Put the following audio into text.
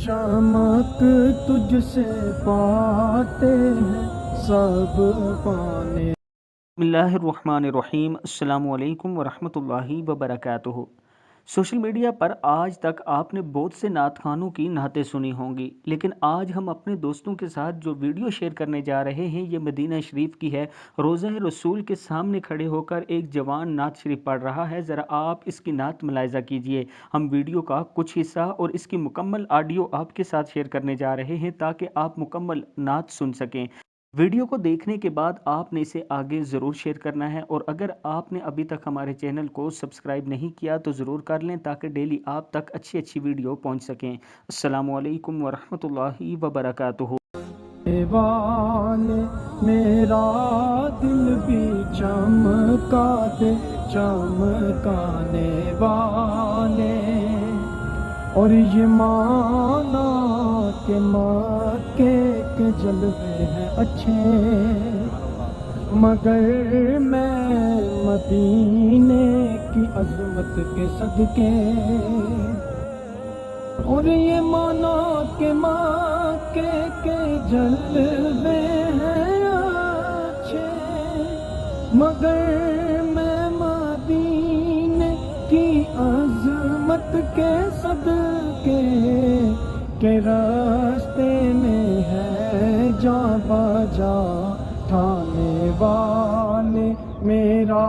चमक तुझ से पाते हैं सब पाने। बिस्मिल्लाहिर्रहमानिर्रहीम। अस्सलामु अलैकुम वरहमतुल्लाहि वबरकातुहू। सोशल मीडिया पर आज तक आपने बहुत से नात खानों की नातें सुनी होंगी, लेकिन आज हम अपने दोस्तों के साथ जो वीडियो शेयर करने जा रहे हैं ये मदीना शरीफ की है। रोज़ा रसूल के सामने खड़े होकर एक जवान नात शरीफ पढ़ रहा है। ज़रा आप इसकी नात मुलाहिज़ा कीजिए। हम वीडियो का कुछ हिस्सा और इसकी मुकम्मल ऑडियो आपके साथ शेयर करने जा रहे हैं ताकि आप मुकम्मल नात सुन सकें। वीडियो को देखने के बाद आपने इसे आगे ज़रूर शेयर करना है, और अगर आपने अभी तक हमारे चैनल को सब्सक्राइब नहीं किया तो ज़रूर कर लें ताकि डेली आप तक अच्छी अच्छी वीडियो पहुंच सकें। अस्सलामु अलैकुम वरहमतुल्लाहि वबरकातुहू। वाले मेरा दिल भी चमका दे चमकाने वाले, और ये माना के मक्के के जलवे हैं अच्छे, मगर मैं मदीने की अजमत के सदके, और ये माना के मक्के के जलवे हैं अच्छे, मगर मैं मदीने की अजमत के सदके के रास्ते में है जा बाजा ठाने वाले मेरा